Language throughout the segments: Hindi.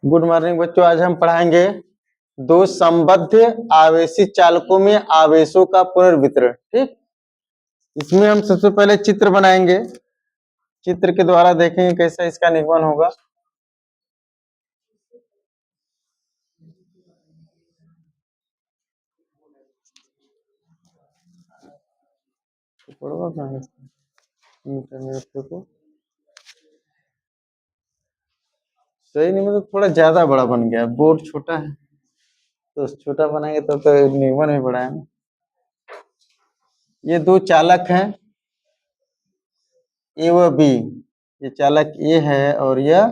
गुड मॉर्निंग बच्चों। आज हम पढ़ाएंगे दो संबद्ध आवेशी चालकों में आवेशों का पुनर्वितरण। ठीक, इसमें हम सबसे पहले चित्र बनाएंगे। चित्र के द्वारा देखेंगे कैसा इसका निगमन होगा। सही नहीं, मतलब थोड़ा ज्यादा बड़ा बन गया, बोर्ड छोटा है तो छोटा बनाएंगे तो निगमन भी बड़ा है ना। ये दो चालक हैं ए व बी। ये चालक ए है और यह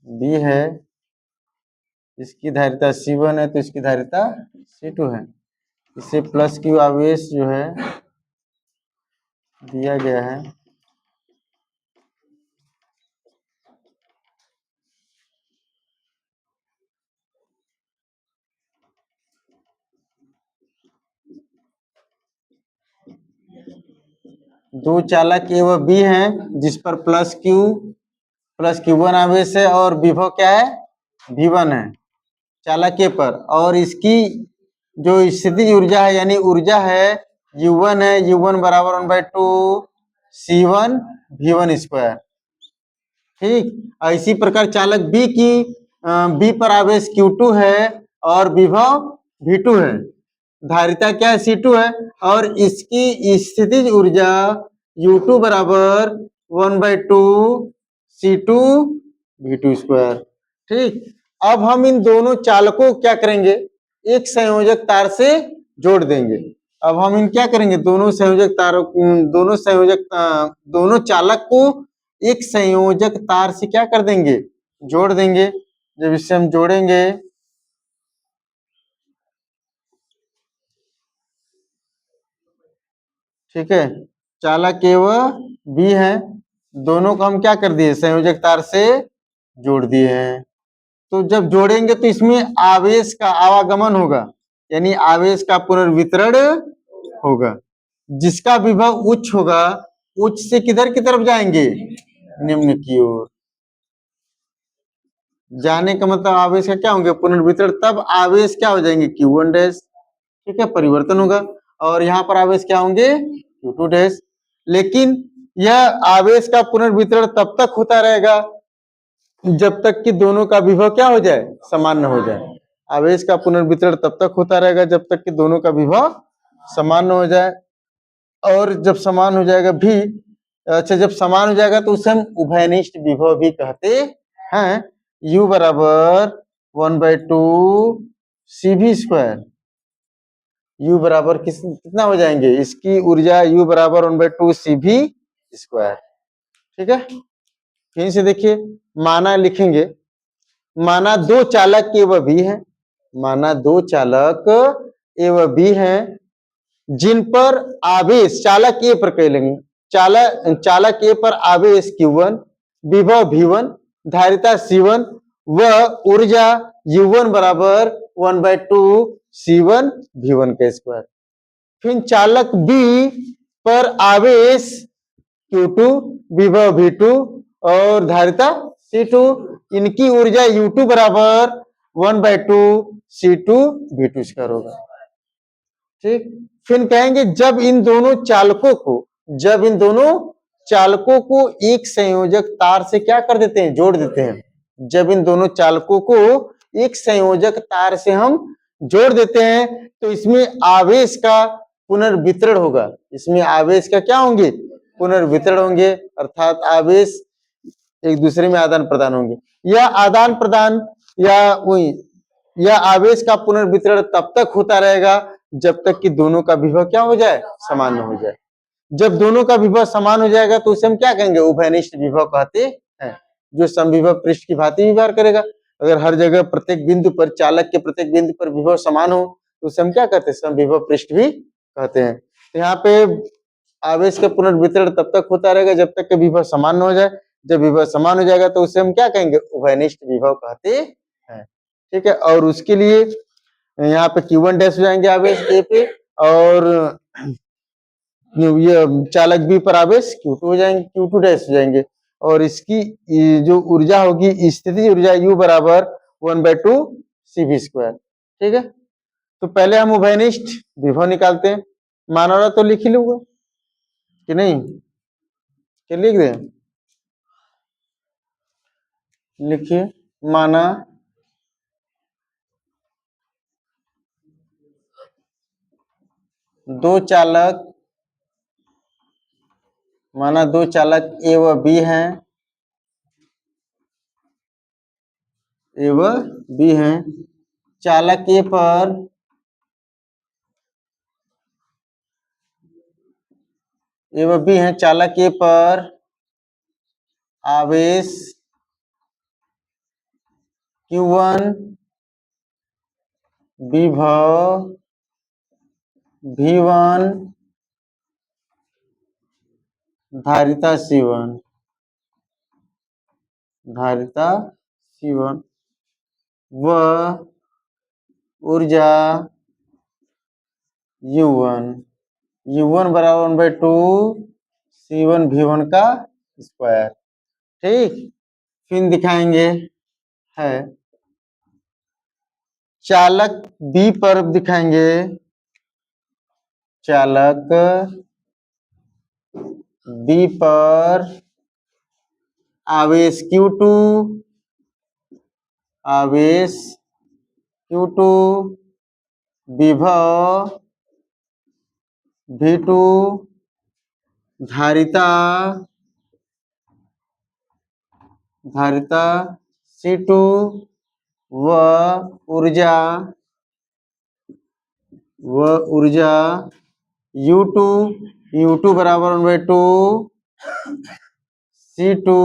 बी है। इसकी धारिता C1 है तो इसकी धारिता C2 है। इसे प्लस क्यू आवेश जो है दिया गया है। दो चालक ए व बी हैं जिस पर प्लस Q1 आवेश है और विभव क्या है V1 है चालक ए पर, और इसकी जो स्थितिज ऊर्जा है यानी ऊर्जा है U1 है। U1 बराबर 1/2 C1 V1 स्क्वायर। ठीक, इसी प्रकार चालक बी की बी पर आवेश Q2 है और विभव V2 है। धारिता क्या है C2 है और इसकी स्थितिज ऊर्जा U2 बराबर 1/2 C2 V2 स्क्वायर। ठीक, अब हम इन दोनों चालकों को क्या करेंगे, एक संयोजक तार से जोड़ देंगे। अब हम इन क्या करेंगे, दोनों चालक को एक संयोजक तार से क्या कर देंगे, जोड़ देंगे। जब इससे हम जोड़ेंगे ठीक है, चालक ए व बी है, दोनों को हम क्या कर दिए, संयोजक तार से जोड़ दिए हैं। तो जब जोड़ेंगे तो इसमें आवेश का आवागमन होगा यानी आवेश का पुनर्वितरण होगा। जिसका विभव उच्च होगा, उच्च से किधर की तरफ जाएंगे, निम्न की ओर। जाने का मतलब आवेश का क्या होंगे, पुनर्वितरण। तब आवेश क्या हो जाएंगे Q1 डैश। ठीक है, परिवर्तन होगा और यहाँ पर आवेश क्या होंगे Q2 डैश। लेकिन यह आवेश का पुनर्वितरण तब तक होता रहेगा जब तक कि दोनों का विभव क्या हो जाए, समान न हो जाए। आवेश का पुनर्वितरण तब तक होता रहेगा जब तक कि दोनों का विभव समान न हो जाए। और जब समान हो जाएगा भी, अच्छा जब समान हो जाएगा तो उसे हम उभयनिष्ठ विभव भी कहते हैं। U बराबर 1/2 CV स्क्वायर। U बराबर कितना हो जाएंगे, इसकी ऊर्जा U बराबर 1/2 CV स्क्वायर। ठीक है, फिर से देखिए, माना लिखेंगे, माना दो चालक ए व बी है, माना दो चालक ए व बी है जिन पर आवेश चालक ए पर कह लेंगे, चालक ए पर आवेश Q1, विभव V1, धारिता C1 व ऊर्जा U1 बराबर 1/2 C1 V1 का स्क्वायर। फिर चालक बी पर आवेश Q2, विभव V2 और धारिता C2, इनकी ऊर्जा U2 बराबर 1/2 C2 V2 स्क्वायर होगा। ठीक, फिर कहेंगे जब इन दोनों चालकों को एक संयोजक तार से क्या कर देते हैं, जोड़ देते हैं। जब इन दोनों चालकों को एक संयोजक तार से हम जोड़ देते हैं तो इसमें आवेश का पुनर्वितरण होगा। इसमें आवेश का क्या होंगे, पुनर्वितरण होंगे, अर्थात आवेश एक दूसरे में आदान प्रदान होंगे। यह आदान प्रदान या आवेश का पुनर्वितरण तब तक होता रहेगा जब तक कि दोनों का विभव क्या हो जाए, समान हो जाए। जब दोनों का विभव समान हो जाएगा तो उसे हम क्या कहेंगे, उभयनिष्ठ विभव कहते हैं, जो समविभव पृष्ठ की भांति व्यवहार करेगा। अगर हर जगह प्रत्येक बिंदु पर, चालक के प्रत्येक बिंदु पर विभव समान हो तो उसे हम क्या कहते हैं, समविभव पृष्ठ भी कहते हैं। तो यहाँ पे आवेश का पुनर्वितरण तब तक होता रहेगा जब तक कि विभव समान न हो जाए। जब विभव समान हो जाएगा तो उसे हम क्या कहेंगे, उभयनिष्ठ विभव कहते हैं। ठीक है, और उसके लिए यहाँ पे Q1 डैश हो जाएंगे आवेश ए पे, और ये चालक बी पर आवेश Q2 हो जाएंगे, Q2 डैश हो जाएंगे। और इसकी जो ऊर्जा होगी स्थितिज ऊर्जा U बराबर 1/2 CV²। ठीक है, तो पहले हम उभयनिष्ठ विभव निकालते हैं। माना रहा तो लिख ही लूंगा कि नहीं, कि लिख दे, लिखिए। माना दो चालक, माना दो चालक ए व बी हैं, ए व बी हैं। चालक ए पर ए व बी हैं, चालक ए पर आवेश Q1, विभव V1, धारिता C1, धारिता C1 व ऊर्जा U1, U1 बराबर 1/2 C1 V1 का स्क्वायर। ठीक, फिर दिखाएंगे है चालक बी पर दिखाएंगे, चालक बी पर आवेश Q2, आवेश Q2, विभव V2, धारिता C2 व ऊर्जा U2 बराबर 1/2 C2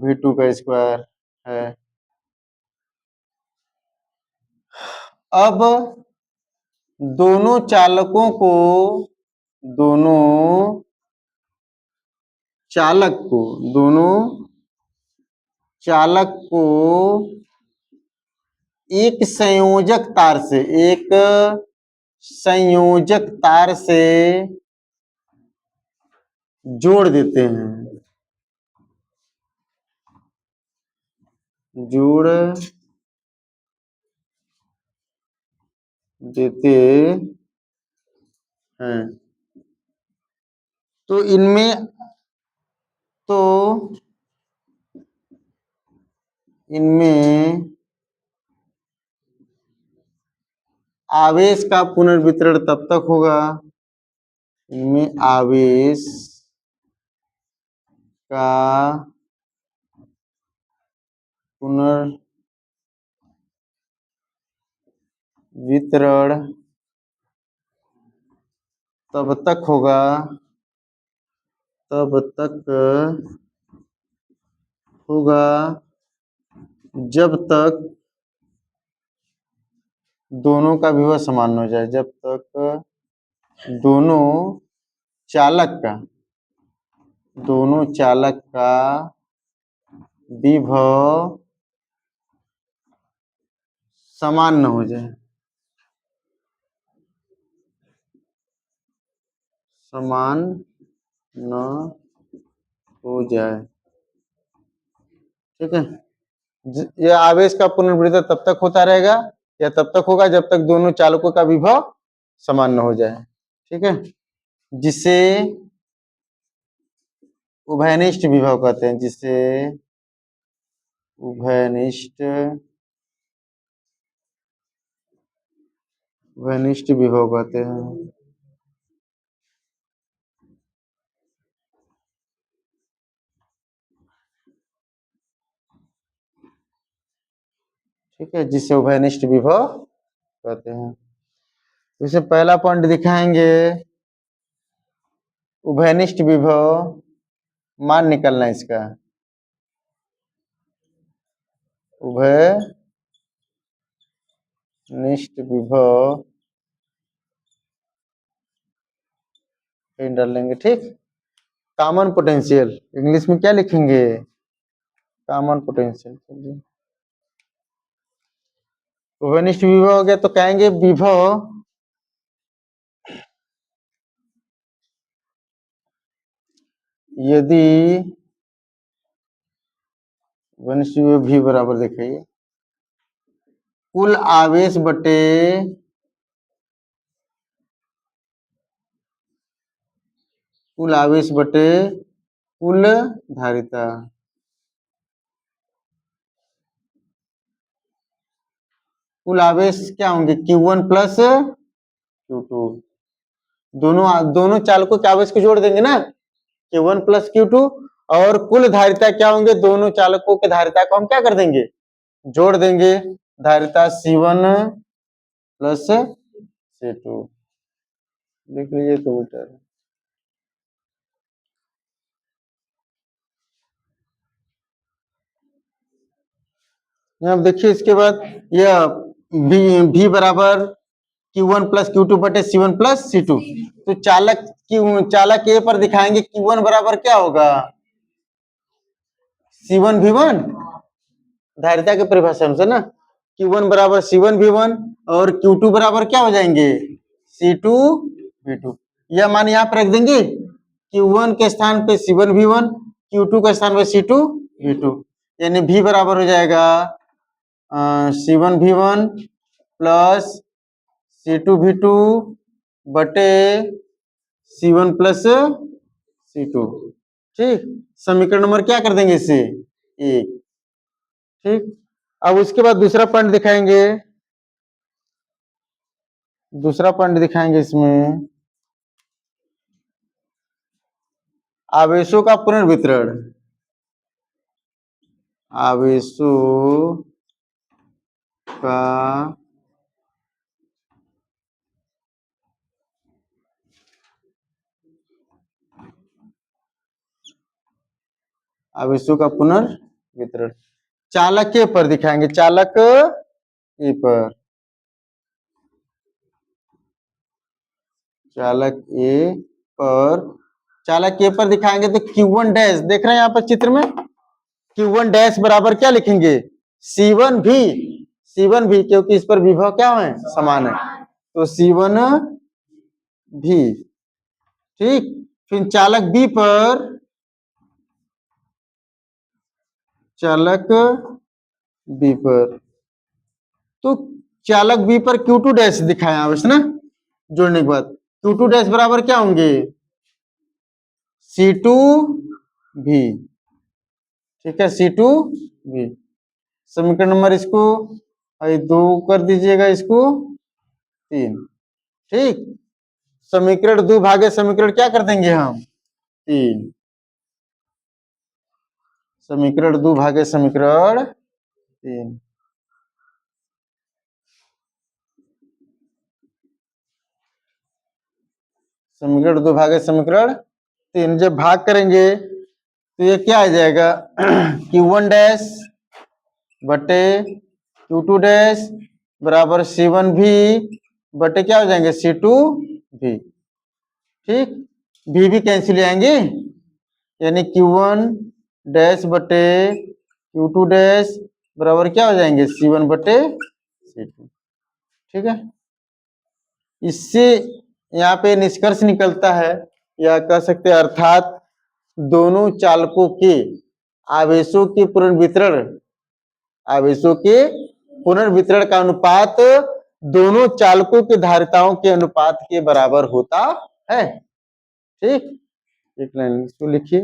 V2 का स्क्वायर है। अब दोनों चालकों को, दोनों चालक को एक संयोजक तार से जोड़ देते हैं, जोड़ देते हैं। तो इनमें आवेश का पुनर्वितरण तब तक होगा, इनमें आवेश का पुनर्वितरण तब तक होगा जब तक दोनों का विभव समान हो जाए, जब तक दोनों चालक का विभव समान न हो जाए, समान न हो जाए। ठीक है, यह आवेश का पुनर्वितरण तब तक होता रहेगा या तब तक होगा जब तक दोनों चालकों का विभव समान न हो जाए। ठीक है, जिसे उभयनिष्ठ विभव कहते हैं, जिसे उभयनिष्ठ विभव कहते हैं। ठीक है, जिसे उभयनिष्ठ विभव कहते हैं। इसे पहला पॉइंट दिखाएंगे, उभयनिष्ठ विभव मान निकलना इसका, उभयनिष्ठ विभव डाल लेंगे। ठीक, कॉमन पोटेंशियल इंग्लिश में क्या लिखेंगे, कॉमन पोटेंशियल। चलिए, उभयनिष्ठ विभव हो गया तो कहेंगे विभव यदि 1 भी बराबर देखिए कुल आवेश बटे कुल आवेश बटे कुल धारिता। कुल आवेश क्या होंगे Q1 प्लस Q2। दोनों दोनों चालकों के आवेश को जोड़ देंगे ना Q1 प्लस Q2 और कुल धारिता क्या होंगे दोनों चालकों के धारिता को हम क्या कर देंगे जोड़ देंगे धारिता C1 प्लस C2 लिख लीजिए 2 मीटर। यहाँ देखिए इसके बाद यह V बराबर Q1 प्लस Q2 बटे C1 प्लस C2। तो चालक ए पर दिखाएंगे Q1 बराबर क्या होगा C1 V1 धारिता के परिभाषा से ना Q1 बराबर C1 V1 और Q2 बराबर क्या हो जाएंगे C2 V2। यह मान यहाँ पर रख देंगे Q1 के स्थान पे C1 V1 Q2 के स्थान पे C2 V2 यानी V बराबर हो जाएगा C1 V1 plus C2 V2 बटे C1 प्लस C2। ठीक समीकरण नंबर क्या कर देंगे इसे 1। ठीक अब उसके बाद दूसरा पॉइंट दिखाएंगे इसमें आवेशों का पुनर्वितरण। आवेशों का पुनर्वितरण चालक ए पर दिखाएंगे चालक ए पर दिखाएंगे तो Q1 डैश देख रहे हैं यहाँ पर चित्र में Q1 डैश बराबर क्या लिखेंगे C1 भी क्योंकि इस पर विभव क्या है समान है तो C1 भी। ठीक फिर चालक B पर तो चालक बी पर Q2 डैश दिखाया आवश्य ना जोड़ने के बाद Q2 डैश बराबर क्या होंगे C2 भी। ठीक है C2 भी समीकरण नंबर इसको 2 कर दीजिएगा इसको 3। ठीक समीकरण 2 भागे समीकरण क्या कर देंगे हम 3 समीकरण 2 भागे समीकरण 3। समीकरण 2 भागे समीकरण 3 जब भाग करेंगे तो ये क्या आ जाएगा Q1 डैश बटे Q2 डैश बराबर C1 भी बटे क्या हो जाएंगे C2 भी। ठीक भी कैंसिल आएंगे यानी Q1 डैश बटे Q2 डैश बराबर क्या हो जाएंगे C1 बटे C2। ठीक है इससे यहाँ पे निष्कर्ष निकलता है या कह सकते हैं अर्थात दोनों चालकों के आवेशों के पुनर्वितरण का अनुपात दोनों चालकों की धारिताओं के अनुपात के बराबर होता है। ठीक एक लाइन इसको लिखिए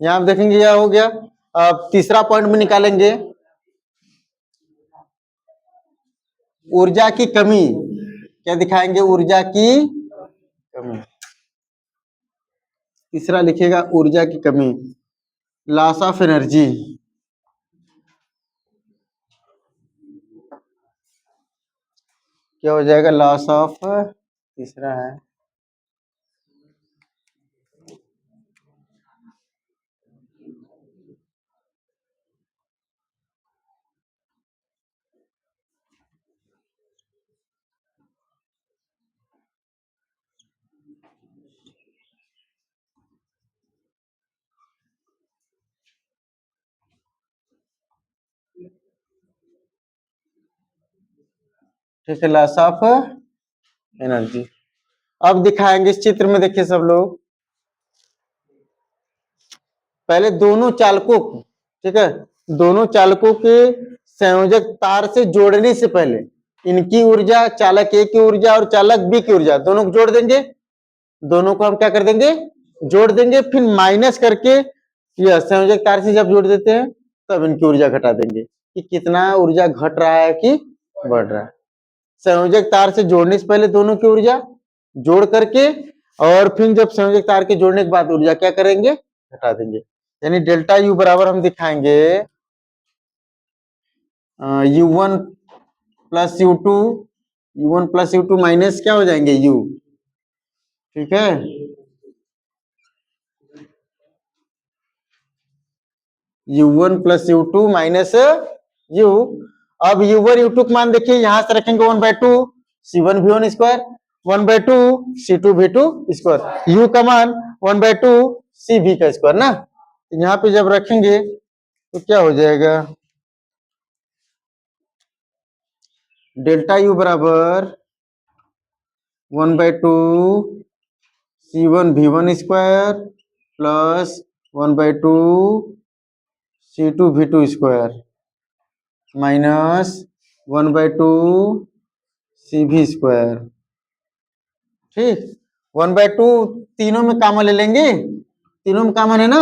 यहाँ आप देखेंगे यह हो गया। अब तीसरा पॉइंट में निकालेंगे ऊर्जा की कमी। क्या दिखाएंगे ऊर्जा की कमी। तीसरा लिखिएगा ऊर्जा की कमी लॉस ऑफ एनर्जी। क्या हो जाएगा लॉस ऑफ तीसरा है ठीक है लॉस ऑफ एनर्जी। अब दिखाएंगे इस चित्र में, देखिए सब लोग, पहले दोनों चालकों को, ठीक है, दोनों चालकों के संयोजक तार से जोड़ने से पहले इनकी ऊर्जा, चालक ए की ऊर्जा और चालक बी की ऊर्जा, दोनों को जोड़ देंगे। दोनों को हम क्या कर देंगे, जोड़ देंगे, फिर माइनस करके यह संयोजक तार से जब जोड़ देते हैं तब इनकी ऊर्जा घटा देंगे कि कितना ऊर्जा घट रहा है कि बढ़ रहा है। संयोजक तार से जोड़ने से पहले दोनों की ऊर्जा जोड़ करके, और फिर जब संयोजक तार के जोड़ने के बाद ऊर्जा क्या करेंगे, घटा देंगे। यानी डेल्टा यू बराबर हम दिखाएंगे U1 plus U2, U1 plus U2 minus क्या हो जाएंगे U, ठीक है, U1 plus U2 minus U। अब U1 U2 का मान देखिए, यहां से रखेंगे 1/2 C1 V1 square, 1/2 C2 V2 square, U का मान 1/2 CV का स्क्वायर ना। यहाँ पे जब रखेंगे तो क्या हो जाएगा, डेल्टा U बराबर 1/2 C1 V1 square plus 1/2 C2 V2 square minus 1/2 CV square. ठीक, 1/2 तीनों में कॉमन ले लेंगे, तीनों में कॉमन है ना,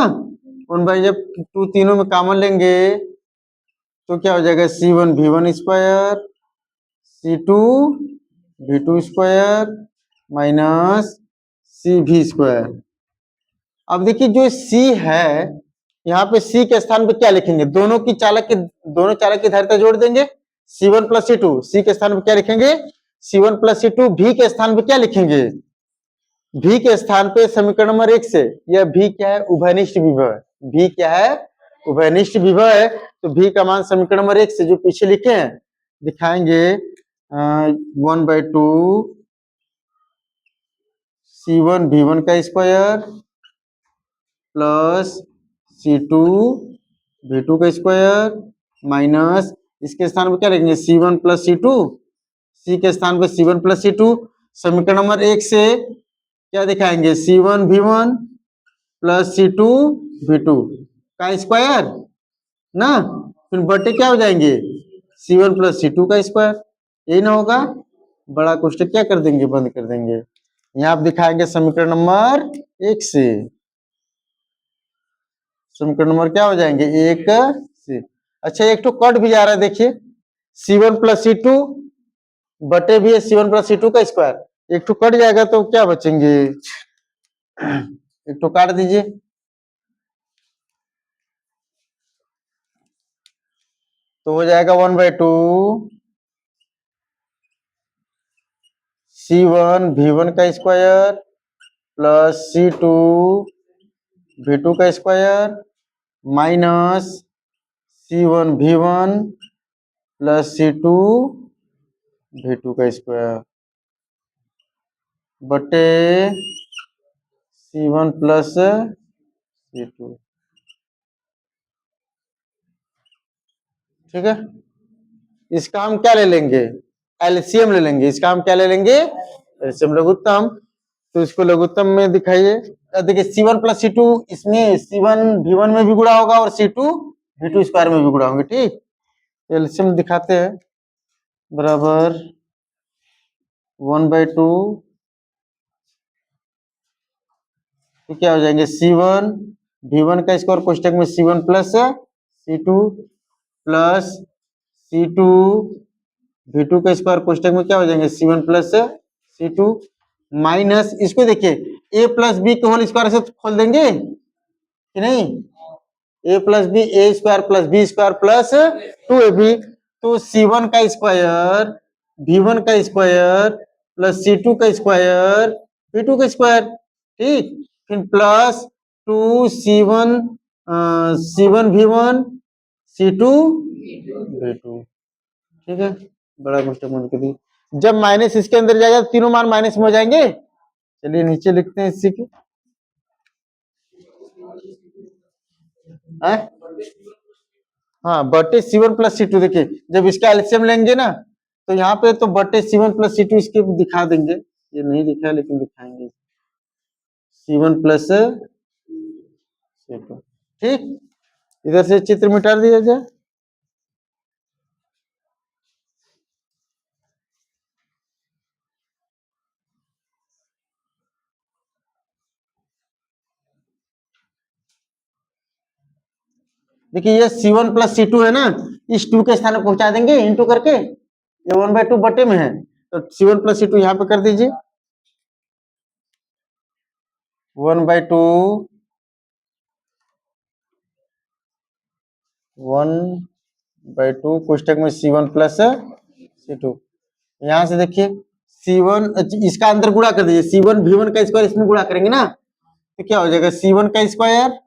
1/2 तीनों में कॉमन लेंगे तो क्या हो जाएगा, C1 V1 square C2 V2 square minus CV square. अब देखिए जो C है, यहाँ पे C के स्थान पे क्या लिखेंगे, दोनों चालक की धारिता जोड़ देंगे, C1 प्लस C2, C के स्थान पे क्या लिखेंगे, C1 प्लस C2, V के स्थान पे क्या लिखेंगे, V के स्थान पे समीकरण नंबर 1 से, यह V क्या है, उभयनिष्ठ विभव है, V क्या है, उभयनिष्ठ विभव है, तो V का मान समीकरण नंबर 1 से जो पीछे लिखे हैं दिखाएंगे 1/2 C1 V1 का स्क्वायर प्लस C2 V2 का स्क्वायर माइनस, इसके स्थान पे क्या लिखेंगे, C1 प्लस C2, C के स्थान पे C1 प्लस C2, समीकरण नंबर 1 से क्या दिखाएंगे, C1 V1 plus C2 V2 का स्क्वायर ना, फिर बटे क्या हो जाएंगे, C1 प्लस C2 का स्क्वायर, यही ना होगा, बड़ा कोष्टक क्या कर देंगे, बंद कर देंगे। यहाँ आप दिखाएंगे समीकरण नंबर 1 से, समीकरण नंबर क्या हो जाएंगे, 1 से। अच्छा, एक तो कट भी जा रहा है, देखिए C1 प्लस C2 बटे भी है C1 प्लस C2 का स्क्वायर, एक तो कट जाएगा तो क्या बचेंगे, एक तो काट दीजिए, तो हो जाएगा 1/2 C1 V1 का स्क्वायर प्लस C2 V2 का square minus C1 V1 plus C2 V2 का स्क्वायर बटे C1 प्लस C2। ठीक है, इसका हम क्या ले लेंगे, एलसीएम ले लेंगे, इसका हम क्या ले लेंगे, एलसीएम लघुत्तम। तो इसको लघुत्तम में दिखाइए, देखिए C1 प्लस C2, इसमें C1 V1 में भी गुणा होगा और C2 V2 स्क्वायर में भी गुणा होंगे। ठीक, एलसीएम दिखाते हैं, बराबर 1/2, तो क्या हो जाएंगे, C1 V1 का स्क्वायर कोष्टक में C1 plus C2 plus C2 V2 का स्क्वायर कोष्टक में क्या हो जाएंगे, C1 प्लस C2 माइनस, इसको देखिए A प्लस बी के होल स्क्वायर से खोल देंगे कि नहीं, A plus B, A square plus B square plus 2ab, तो C1 का स्क्वायर V1 का स्क्वायर प्लस C2 का स्क्वायर V2 का स्क्वायर। ठीक, फिर plus 2C1 C1 V1 C2 V2। ठीक है, बड़ा कोष्टक बंद कर दिए, जब माइनस इसके अंदर जाएगा तो तीनों मान माइनस में हो जाएंगे। चलिए नीचे लिखते हैं इसी के, हाँ बटे C1 प्लस C2, देखिए जब इसका एलसीएम लेंगे ना तो यहाँ पे तो बटे C1 प्लस C2 इसके दिखा देंगे, ये नहीं दिखा लेकिन दिखाएंगे। C1 plus C2। ठीक, इधर से चित्र मिटा दिया जाए। देखिए ये C1 प्लस C2 है ना, इस 2 के स्थान पर पहुंचा देंगे इंटू करके, ये 1/2 बटे में है, तो C1 प्लस C2 यहाँ पे कर दीजिए 1/2 1/2 कोष्टक में C1 प्लस C2। यहां से देखिए C1 इसका अंदर गुणा कर दीजिए, C1 V1 का स्क्वायर इसमें गुणा करेंगे ना, तो क्या हो जाएगा C1 का स्क्वायर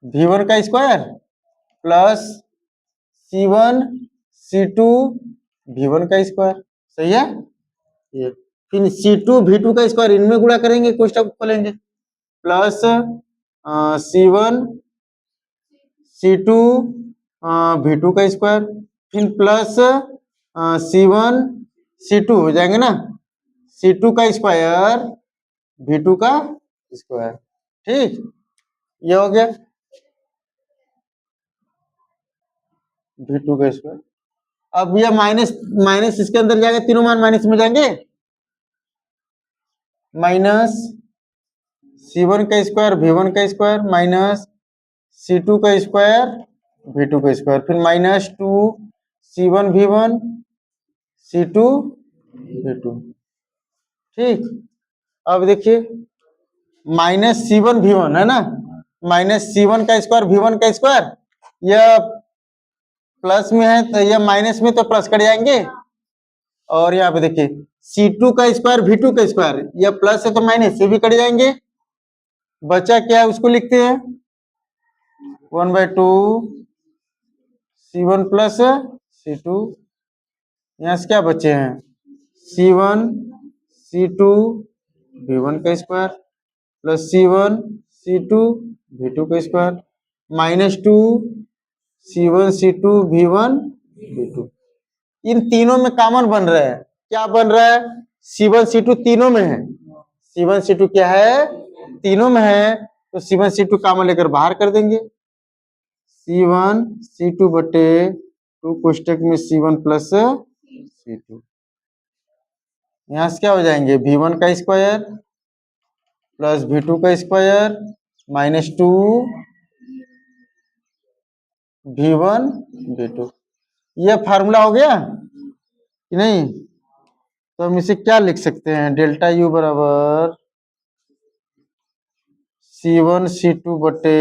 V1 का square plus C1 C2 V1 का स्क्वायर। सही है, ये फिर C2 V2 का स्क्वायर इनमें गुणा करेंगे, कोष्टक खोलेंगे, प्लस C1 C2 V2 का स्क्वायर, फिर प्लस C1 C2 हो जाएंगे ना, C2 का स्क्वायर V2 का स्क्वायर। ठीक, ये हो गया V2 का स्क्वायर। अब ये माइनस माइनस इसके अंदर जाएगा, तीनों मान माइनस में जाएंगे, माइनस C1 का स्क्वायर V1 का स्क्वायर माइनस C2 का स्क्वायर V2 का स्क्वायर, फिर minus 2 C1 V1 C2 V2। ठीक, अब देखिए माइनस C1 V1 है ना, माइनस C1 का स्क्वायर V1 का स्क्वायर, यह प्लस में है तो यह माइनस में, तो प्लस कट जाएंगे, और यहाँ पे देखिए C2 का स्क्वायर V2 का स्क्वायर, यह प्लस है तो माइनस से भी कट जाएंगे, बचा क्या है उसको लिखते हैं 1/2 C1 प्लस C2। यहाँ से क्या बचे हैं C1 C2 V1 का square plus C1 C2 V2 का square minus 2 C1 C2 V1 V2। इन तीनों में कॉमन बन रहा है, क्या बन रहा है C1 C2 तीनों में है, C1 C2 क्या है तीनों में है, तो C1 C2 कॉमन लेकर बाहर कर देंगे, C1 C2 बटे 2 कोष्टक में C1 प्लस C2। यहां से क्या हो जाएंगे V1 का स्क्वायर प्लस V2 का स्क्वायर माइनस 2 V1 V2। यह फार्मूला हो गया कि नहीं, तो हम इसे क्या लिख सकते हैं, डेल्टा U बराबर C1 C2 बटे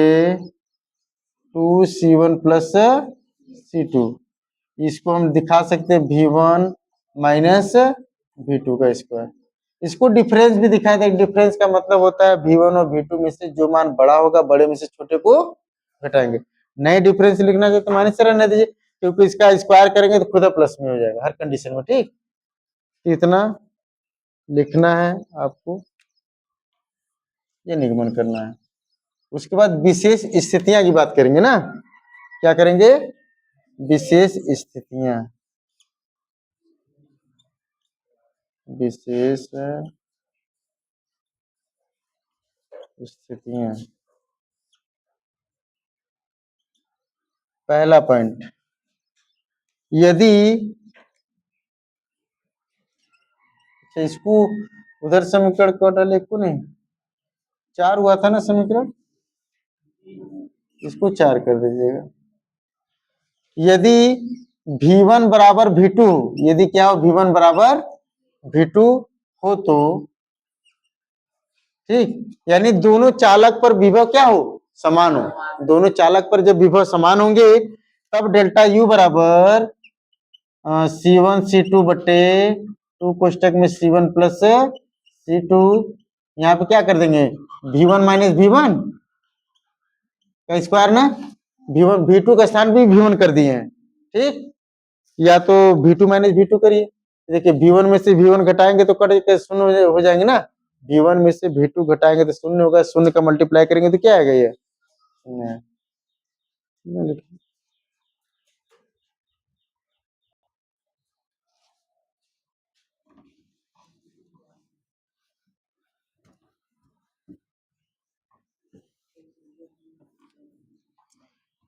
2 C1 प्लस C2। इसको हम दिखा सकते हैं V1 माइनस V2 का स्क्वायर। इसको डिफरेंस भी दिखाया था, डिफरेंस का मतलब होता है V1 और V2 में से जो मान बड़ा होगा बड़े में से छोटे को घटाएंगे। नए डिफरेंस लिखना चाहिए तो माइनस से रहने दीजिए, क्योंकि इसका स्क्वायर करेंगे तो खुद प्लस में हो जाएगा हर कंडीशन में। ठीक, इतना लिखना है आपको, ये निगमन करना है। उसके बाद विशेष स्थितियां की बात करेंगे ना, क्या करेंगे विशेष स्थितियां, विशेष स्थितियां। पहला पॉइंट, यदि इसको उधर समीकरण को डाले को नहीं, 4 हुआ था ना समीकरण, इसको 4 कर दीजिएगा। यदि V1 बराबर V2, यदि क्या हो V1 बराबर V2 हो तो, ठीक, यानी दोनों चालक पर विभव क्या हो समान हो, दोनों चालक पर जब विभव समान होंगे तब डेल्टा U बराबर C1 C2 बटे 2 कोष्टक में C1 प्लस C2। यहाँ पे क्या कर देंगे V1 माइनस V1 का स्क्वायर ना, V1 V2 का स्थान भी V1 कर दिए हैं। ठीक, या तो V2 माइनस V2 करिए, देखिए V1 में से V1 घटाएंगे तो कट के शून्य हो जाएंगे ना, V1 में से V2 घटाएंगे तो शून्य होगा, शून्य का मल्टीप्लाई करेंगे तो क्या आएगा ये शून्य।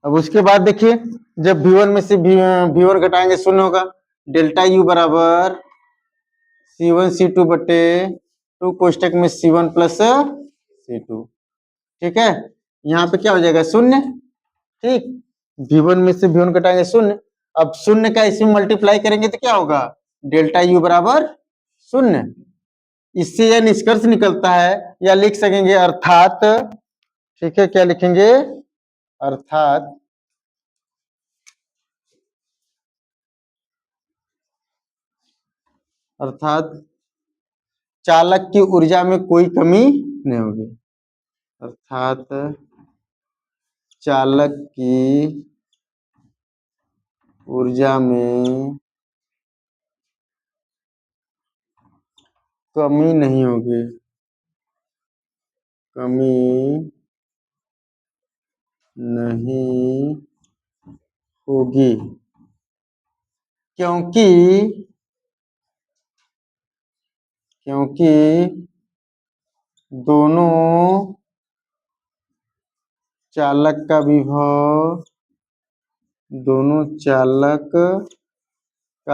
अब उसके बाद देखिए, जब V1 में से V1 घटाएंगे शून्य होगा, डेल्टा U बराबर C1 C2 बटे 2 कोष्टक में C1 प्लस C2। ठीक है, यहाँ पे क्या हो जाएगा शून्य। ठीक, V1 में से V1 घटाएंगे शून्य। अब शून्य का इसमें मल्टीप्लाई करेंगे तो क्या होगा, डेल्टा U बराबर शून्य। इससे यह निष्कर्ष निकलता है, या लिख सकेंगे अर्थात, ठीक है, क्या लिखेंगे, अर्थात चालक की ऊर्जा में कोई कमी नहीं होगी। अर्थात चालक की ऊर्जा में कमी नहीं होगी, कमी नहीं होगी, क्योंकि दोनों चालक का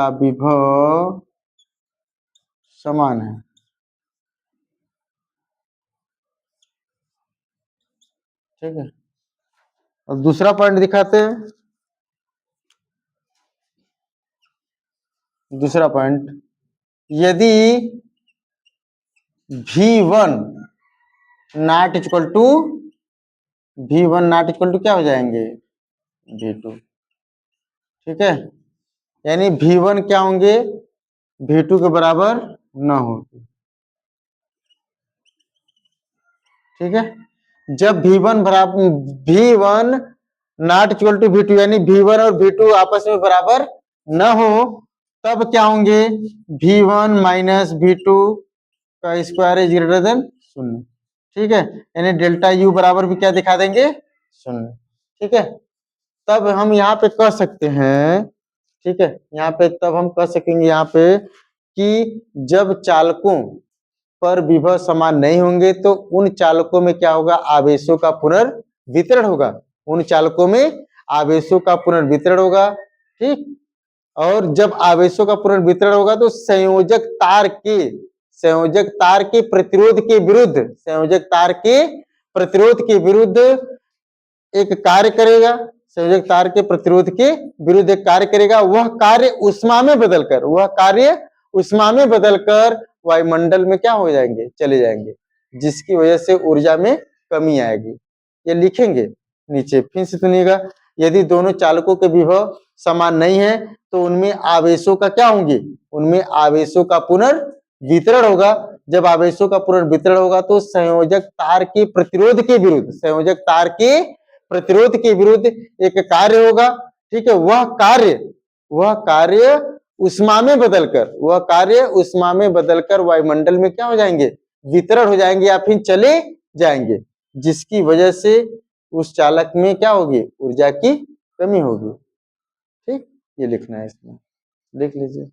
विभव समान है। ठीक है, अब दूसरा पॉइंट दिखाते हैं। दूसरा पॉइंट, यदि V1 नॉट इक्वल टू क्या हो जाएंगे, V2। ठीक है, यानी V1 क्या होंगे, V2 के बराबर न होंगे। ठीक है, जब V1 not equal to V2 यानी V1 और V2 आपस में बराबर न हो, तब क्या होंगे, V1 माइनस V2 का स्क्वायर इज ग्रेटर देन शून्य। ठीक है, यानी डेल्टा U बराबर भी क्या दिखा देंगे, शून्य। ठीक है, तब हम यहाँ पे कह सकते हैं, ठीक है, यहाँ पे तब हम कह सकेंगे यहाँ पे कि जब चालकों पर विभव समान नहीं होंगे तो उन चालकों में क्या होगा, आवेशों का पुनर्वितरण होगा। उन चालकों में आवेशों का पुनर्वितरण होगा। ठीक, और जब आवेशों का पुनर्वितरण होगा तो संयोजक तार के प्रतिरोध के विरुद्ध एक कार्य करेगा। संयोजक तार के प्रतिरोध के विरुद्ध एक कार्य करेगा। वह कार्य उष्मा में बदलकर वायुमंडल में क्या हो जाएंगे, चले जाएंगे, जिसकी वजह से ऊर्जा में कमी आएगी। ये लिखेंगे नीचे, फिर से सुनिएगा, यदि दोनों चालकों के विभव समान नहीं है तो उनमें आवेशों का क्या होंगे, उनमें आवेशों का पुनर्वितरण होगा। जब आवेशों का पुनर्वितरण होगा तो संयोजक तार के प्रतिरोध के विरुद्ध एक कार्य होगा। ठीक है, वह कार्य उष्मा में बदलकर वायुमंडल में क्या हो जाएंगे, वितरण हो जाएंगे या फिर चले जाएंगे, जिसकी वजह से उस चालक में क्या होगी, ऊर्जा की कमी होगी। ठीक, ये लिखना है इसमें, लिख लीजिए।